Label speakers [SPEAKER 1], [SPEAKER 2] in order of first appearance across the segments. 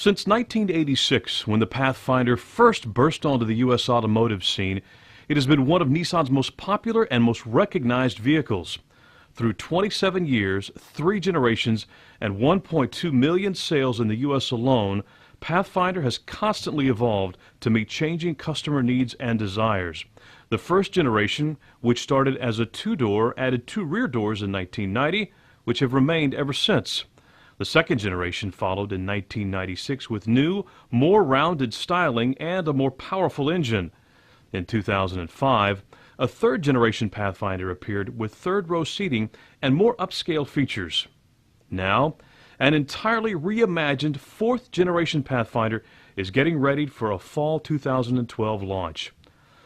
[SPEAKER 1] Since 1986, when the Pathfinder first burst onto the U.S. automotive scene, it has been one of Nissan's most popular and most recognized vehicles. Through 27 years, 3 generations, and 1.2 million sales in the U.S. alone, Pathfinder has constantly evolved to meet changing customer needs and desires. The first generation, which started as a 2-door, added 2 rear doors in 1990, which have remained ever since. The second generation followed in 1996 with new, more rounded styling and a more powerful engine. In 2005, a third generation Pathfinder appeared with third-row seating and more upscale features. Now, an entirely reimagined fourth generation Pathfinder is getting ready for a fall 2012 launch.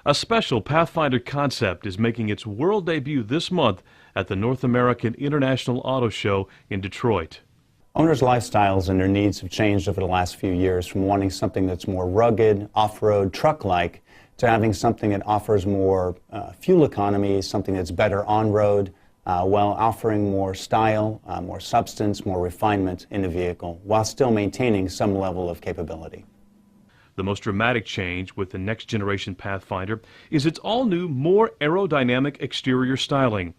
[SPEAKER 1] A special Pathfinder concept is making its world debut this month at the North American International Auto Show in Detroit.
[SPEAKER 2] Owners' lifestyles and their needs have changed over the last few years, from wanting something that's more rugged, off-road, truck-like, to having something that offers more fuel economy, something that's better on-road, while offering more style, more substance, more refinement in the vehicle, while still maintaining some level of capability.
[SPEAKER 1] The most dramatic change with the next generation Pathfinder is its all-new, more aerodynamic exterior styling.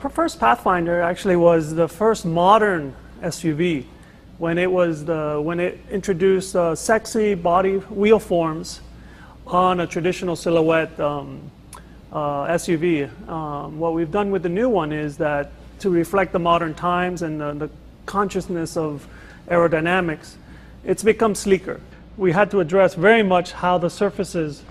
[SPEAKER 3] Our first Pathfinder actually was the first modern SUV when it introduced sexy body wheel forms on a traditional silhouette SUV. What we've done with the new one is that to reflect the modern times and the consciousness of aerodynamics, it's become sleeker. We had to address very much how the surfaces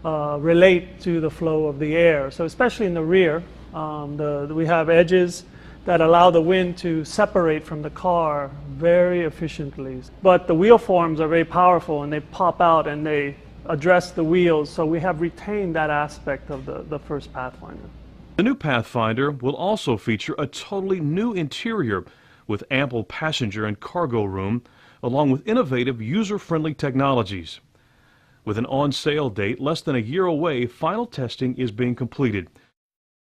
[SPEAKER 3] relate to the flow of the air. So especially in the rear, we have edges that allow the wind to separate from the car very efficiently. But the wheel forms are very powerful, and they pop out and they address the wheels, so we have retained that aspect of the first Pathfinder.
[SPEAKER 1] The new Pathfinder will also feature a totally new interior with ample passenger and cargo room, along with innovative, user-friendly technologies. With an on-sale date less than a year away, final testing is being completed.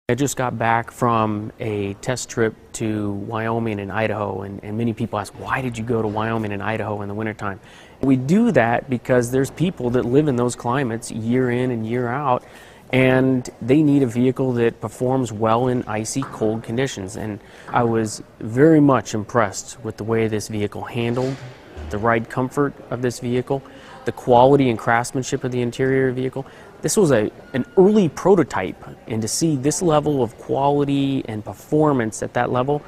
[SPEAKER 4] I just got back from a test trip to Wyoming and Idaho, and many people ask, why did you go to Wyoming and Idaho in the wintertime? We do that because there's people that live in those climates year in and year out, and they need a vehicle that performs well in icy, cold conditions. And I was very much impressed with the way this vehicle handled, the ride comfort of this vehicle, the quality and craftsmanship of the interior vehicle. This was an early prototype, and to see this level of quality and performance at that level,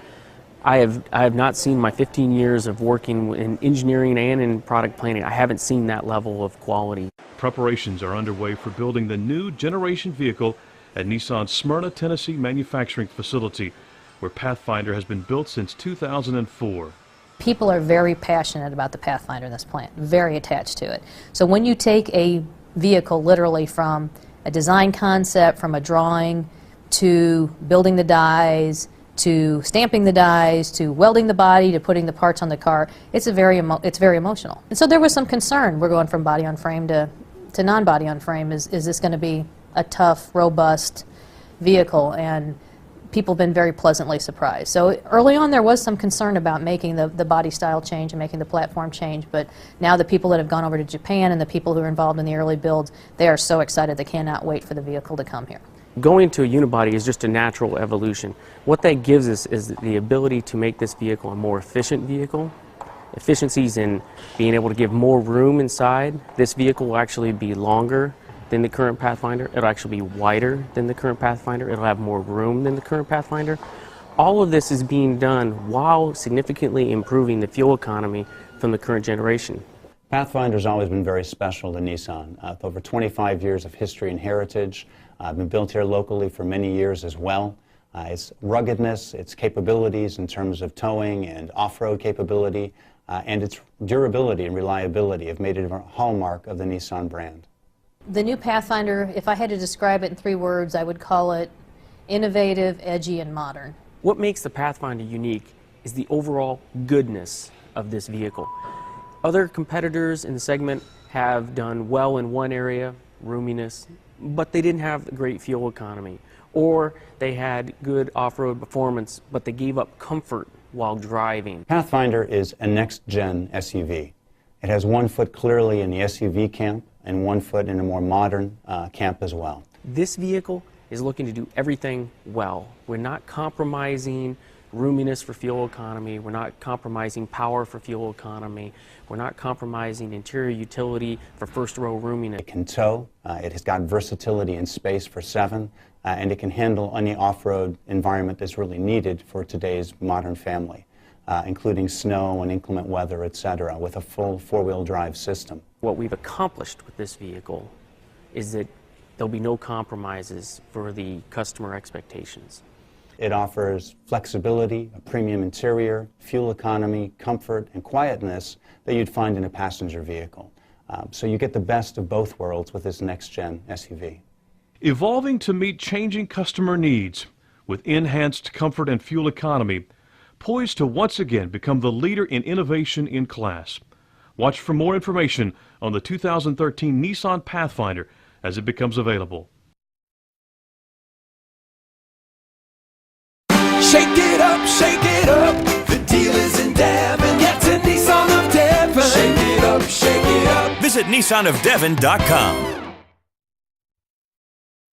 [SPEAKER 4] I have not seen my 15 years of working in engineering and in product planning. I haven't seen that level of quality.
[SPEAKER 1] Preparations are underway for building the new generation vehicle at Nissan's Smyrna, Tennessee manufacturing facility, where Pathfinder has been built since 2004.
[SPEAKER 5] People are very passionate about the Pathfinder in this plant, very attached to it. So when you take a vehicle literally from a design concept, from a drawing, to building the dies, to stamping the dies, to welding the body, to putting the parts on the car, it's very emotional. And so there was some concern. We're going from body on frame to non-body on frame. Is this going to be a tough, robust vehicle? And people have been very pleasantly surprised. So early on there was some concern about making the body style change and making the platform change, but now the people that have gone over to Japan and the people who are involved in the early builds, they are so excited they cannot wait for the vehicle to come here.
[SPEAKER 4] Going to a unibody is just a natural evolution. What that gives us is the ability to make this vehicle a more efficient vehicle. Efficiencies in being able to give more room inside. This vehicle will actually be longer than the current Pathfinder. It'll actually be wider than the current Pathfinder. It'll have more room than the current Pathfinder. All of this is being done while significantly improving the fuel economy from the current generation.
[SPEAKER 2] Pathfinder's always been very special to Nissan. With over 25 years of history and heritage, been built here locally for many years as well. Its ruggedness, its capabilities in terms of towing and off-road capability, and its durability and reliability have made it a hallmark of the Nissan brand.
[SPEAKER 5] The new Pathfinder, if I had to describe it in 3 words, I would call it innovative, edgy, and modern.
[SPEAKER 4] What makes the Pathfinder unique is the overall goodness of this vehicle. Other competitors in the segment have done well in one area, roominess, but they didn't have great fuel economy. Or they had good off-road performance, but they gave up comfort while driving.
[SPEAKER 2] Pathfinder is a next-gen SUV. It has 1 foot clearly in the SUV camp and 1 foot in a more modern camp as well.
[SPEAKER 4] This vehicle is looking to do everything well. We're not compromising roominess for fuel economy. We're not compromising power for fuel economy. We're not compromising interior utility for first row roominess.
[SPEAKER 2] It can tow. It has got versatility and space for 7, and it can handle any off-road environment that's really needed for today's modern family, including snow and inclement weather, etc., with a full 4-wheel drive system.
[SPEAKER 4] What we've accomplished with this vehicle is that there'll be no compromises for the customer expectations.
[SPEAKER 2] It offers flexibility, a premium interior, fuel economy, comfort, and quietness that you'd find in a passenger vehicle. So you get the best of both worlds with this next-gen SUV.
[SPEAKER 1] Evolving to meet changing customer needs with enhanced comfort and fuel economy, poised to once again become the leader in innovation in class. Watch for more information on the 2013 Nissan Pathfinder as it becomes available.
[SPEAKER 6] Shake it up, the deal is in Devon. Get to Nissan of Devon. Shake it up, shake it up.
[SPEAKER 7] Visit nissanofdevon.com.